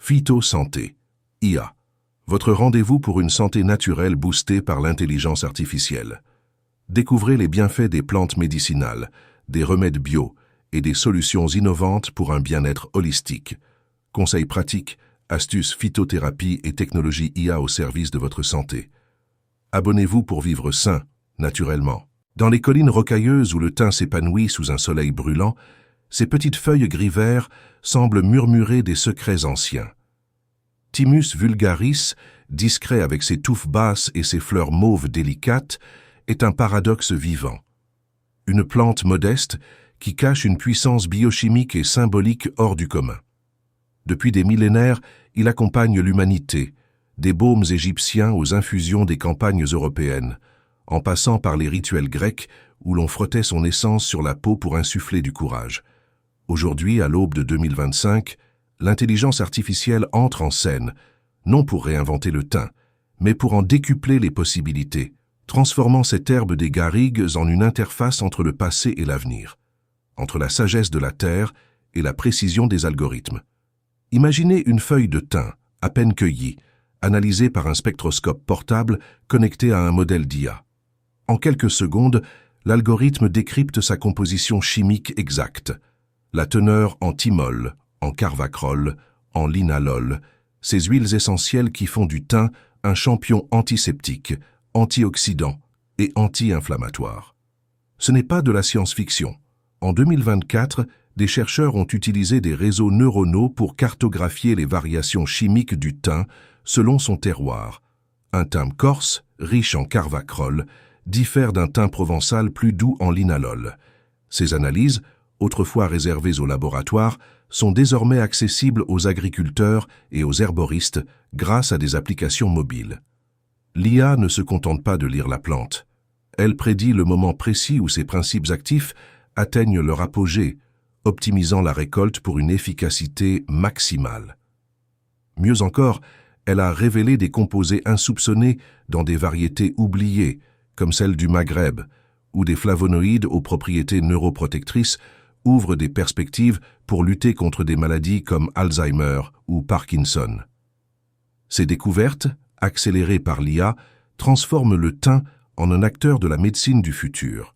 Phytosanté, IA. Votre rendez-vous pour une santé naturelle boostée par l'intelligence artificielle. Découvrez les bienfaits des plantes médicinales, des remèdes bio et des solutions innovantes pour un bien-être holistique. Conseils pratiques, astuces phytothérapie et technologies IA au service de votre santé. Abonnez-vous pour vivre sain, naturellement. Dans les collines rocailleuses où le thym s'épanouit sous un soleil brûlant, ses petites feuilles gris-vert semblent murmurer des secrets anciens. Thymus vulgaris, discret avec ses touffes basses et ses fleurs mauves délicates, est un paradoxe vivant. Une plante modeste qui cache une puissance biochimique et symbolique hors du commun. Depuis des millénaires, il accompagne l'humanité, des baumes égyptiens aux infusions des campagnes européennes, en passant par les rituels grecs où l'on frottait son essence sur la peau pour insuffler du courage. Aujourd'hui, à l'aube de 2025, l'intelligence artificielle entre en scène, non pour réinventer le thym, mais pour en décupler les possibilités, transformant cette herbe des garrigues en une interface entre le passé et l'avenir, entre la sagesse de la terre et la précision des algorithmes. Imaginez une feuille de thym, à peine cueillie, analysée par un spectroscope portable connecté à un modèle d'IA. En quelques secondes, l'algorithme décrypte sa composition chimique exacte, la teneur en thymol, en carvacrol, en linalol, ces huiles essentielles qui font du thym un champion antiseptique, antioxydant et anti-inflammatoire. Ce n'est pas de la science-fiction. En 2024, des chercheurs ont utilisé des réseaux neuronaux pour cartographier les variations chimiques du thym selon son terroir. Un thym corse, riche en carvacrol, diffère d'un thym provençal plus doux en linalol. Ces analyses, autrefois réservées aux laboratoires, sont désormais accessibles aux agriculteurs et aux herboristes grâce à des applications mobiles. L'IA ne se contente pas de lire la plante. Elle prédit le moment précis où ses principes actifs atteignent leur apogée, optimisant la récolte pour une efficacité maximale. Mieux encore, elle a révélé des composés insoupçonnés dans des variétés oubliées, comme celle du Maghreb, où des flavonoïdes aux propriétés neuroprotectrices ouvrent des perspectives pour lutter contre des maladies comme Alzheimer ou Parkinson. Ces découvertes, accélérées par l'IA, transforment le thym en un acteur de la médecine du futur.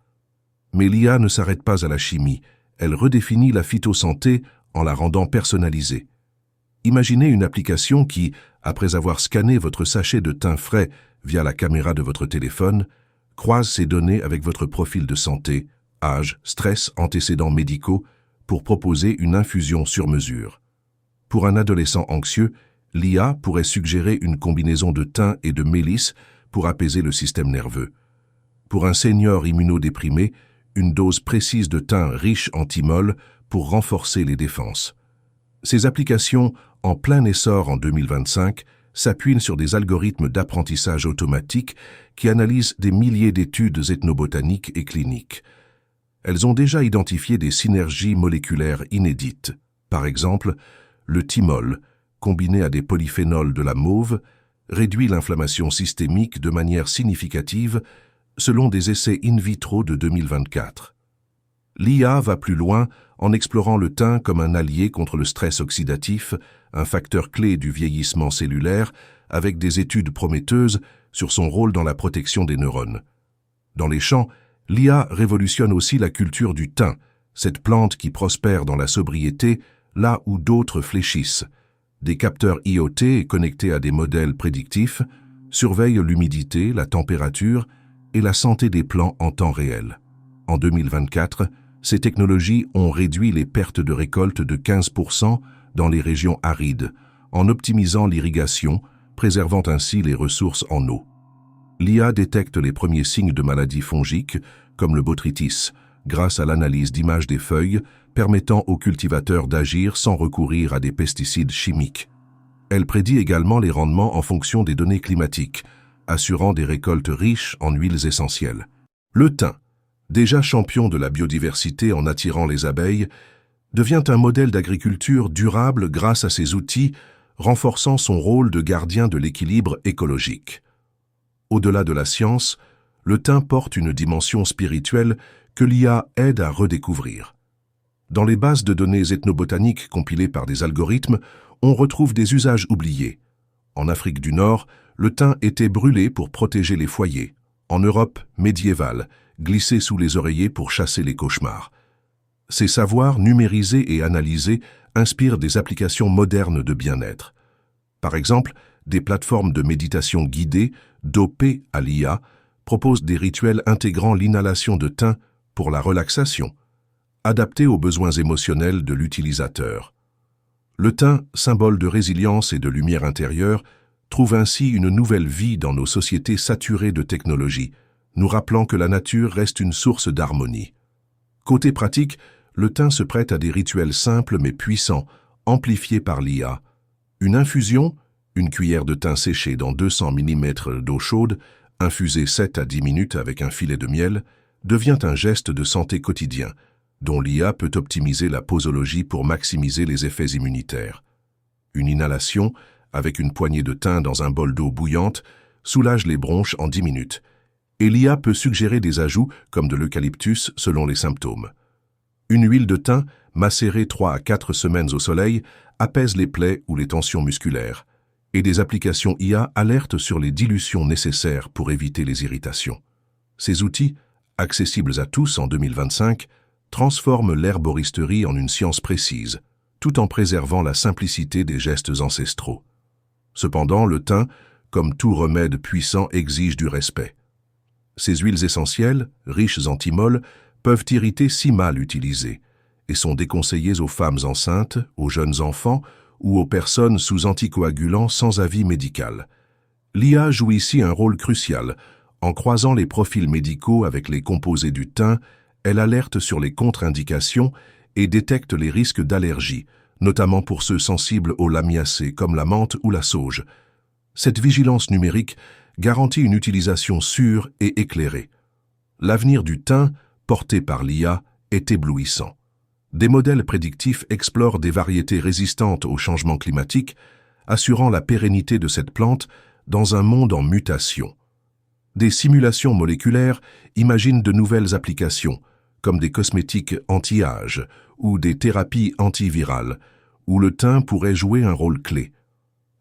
Mais l'IA ne s'arrête pas à la chimie, elle redéfinit la phytosanté en la rendant personnalisée. Imaginez une application qui, après avoir scanné votre sachet de thym frais via la caméra de votre téléphone, croise ces données avec votre profil de santé, âge, stress, antécédents médicaux, pour proposer une infusion sur mesure. Pour un adolescent anxieux, l'IA pourrait suggérer une combinaison de thym et de mélisse pour apaiser le système nerveux. Pour un senior immunodéprimé, une dose précise de thym riche en thymol pour renforcer les défenses. Ces applications, en plein essor en 2025, s'appuient sur des algorithmes d'apprentissage automatique qui analysent des milliers d'études ethnobotaniques et cliniques. Elles ont déjà identifié des synergies moléculaires inédites. Par exemple, le thymol, combiné à des polyphénols de la mauve, réduit l'inflammation systémique de manière significative selon des essais in vitro de 2024. L'IA va plus loin en explorant le thym comme un allié contre le stress oxydatif, un facteur clé du vieillissement cellulaire, avec des études prometteuses sur son rôle dans la protection des neurones. Dans les champs, l'IA révolutionne aussi la culture du thym, cette plante qui prospère dans la sobriété là où d'autres fléchissent. Des capteurs IoT connectés à des modèles prédictifs surveillent l'humidité, la température et la santé des plants en temps réel. En 2024, ces technologies ont réduit les pertes de récolte de 15% dans les régions arides, en optimisant l'irrigation, préservant ainsi les ressources en eau. L'IA détecte les premiers signes de maladies fongiques, comme le botrytis, grâce à l'analyse d'images des feuilles, permettant aux cultivateurs d'agir sans recourir à des pesticides chimiques. Elle prédit également les rendements en fonction des données climatiques, assurant des récoltes riches en huiles essentielles. Le thym, déjà champion de la biodiversité en attirant les abeilles, devient un modèle d'agriculture durable grâce à ses outils, renforçant son rôle de gardien de l'équilibre écologique. Au-delà de la science, le thym porte une dimension spirituelle que l'IA aide à redécouvrir. Dans les bases de données ethnobotaniques compilées par des algorithmes, on retrouve des usages oubliés. En Afrique du Nord, le thym était brûlé pour protéger les foyers. En Europe médiévale, glissé sous les oreillers pour chasser les cauchemars. Ces savoirs numérisés et analysés inspirent des applications modernes de bien-être. Par exemple, des plateformes de méditation guidée, dopées à l'IA, proposent des rituels intégrant l'inhalation de thym pour la relaxation, adaptés aux besoins émotionnels de l'utilisateur. Le thym, symbole de résilience et de lumière intérieure, trouve ainsi une nouvelle vie dans nos sociétés saturées de technologie, nous rappelant que la nature reste une source d'harmonie. Côté pratique, le thym se prête à des rituels simples mais puissants, amplifiés par l'IA. Une infusion, une cuillère de thym séché dans 200 mm d'eau chaude, infusée 7 à 10 minutes avec un filet de miel, devient un geste de santé quotidien, dont l'IA peut optimiser la posologie pour maximiser les effets immunitaires. Une inhalation, avec une poignée de thym dans un bol d'eau bouillante, soulage les bronches en 10 minutes. Et l'IA peut suggérer des ajouts comme de l'eucalyptus selon les symptômes. Une huile de thym, macérée 3 à 4 semaines au soleil, apaise les plaies ou les tensions musculaires. Et des applications IA alertent sur les dilutions nécessaires pour éviter les irritations. Ces outils, accessibles à tous en 2025, transforment l'herboristerie en une science précise, tout en préservant la simplicité des gestes ancestraux. Cependant, le thym, comme tout remède puissant, exige du respect. Ces huiles essentielles, riches en thymol, peuvent irriter si mal utilisées et sont déconseillées aux femmes enceintes, aux jeunes enfants ou aux personnes sous anticoagulants sans avis médical. L'IA joue ici un rôle crucial. En croisant les profils médicaux avec les composés du thym, elle alerte sur les contre-indications et détecte les risques d'allergie, notamment pour ceux sensibles aux lamiacées comme la menthe ou la sauge. Cette vigilance numérique garantit une utilisation sûre et éclairée. L'avenir du thym, porté par l'IA, est éblouissant. Des modèles prédictifs explorent des variétés résistantes au changement climatique, assurant la pérennité de cette plante dans un monde en mutation. Des simulations moléculaires imaginent de nouvelles applications, comme des cosmétiques anti-âge ou des thérapies antivirales, où le thym pourrait jouer un rôle clé.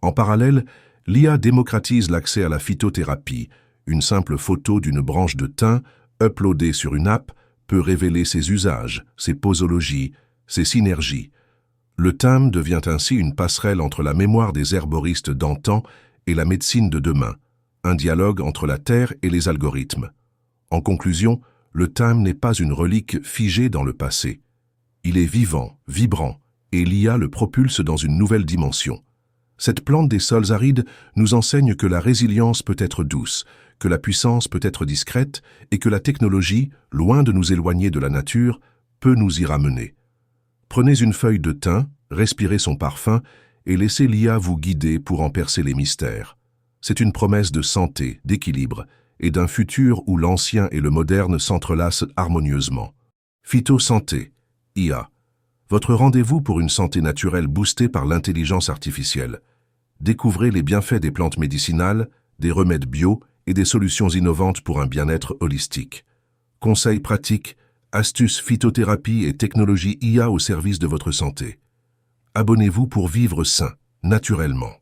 En parallèle, l'IA démocratise l'accès à la phytothérapie. Une simple photo d'une branche de thym, uploadée sur une app, peut révéler ses usages, ses posologies, ses synergies. Le thym devient ainsi une passerelle entre la mémoire des herboristes d'antan et la médecine de demain, un dialogue entre la terre et les algorithmes. En conclusion, le thym n'est pas une relique figée dans le passé. Il est vivant, vibrant, et l'IA le propulse dans une nouvelle dimension. Cette plante des sols arides nous enseigne que la résilience peut être douce, que la puissance peut être discrète et que la technologie, loin de nous éloigner de la nature, peut nous y ramener. Prenez une feuille de thym, respirez son parfum et laissez l'IA vous guider pour en percer les mystères. C'est une promesse de santé, d'équilibre et d'un futur où l'ancien et le moderne s'entrelacent harmonieusement. Phytosanté, IA. Votre rendez-vous pour une santé naturelle boostée par l'intelligence artificielle. Découvrez les bienfaits des plantes médicinales, des remèdes bio et des solutions innovantes pour un bien-être holistique. Conseils pratiques, astuces phytothérapie et technologies IA au service de votre santé. Abonnez-vous pour vivre sain, naturellement.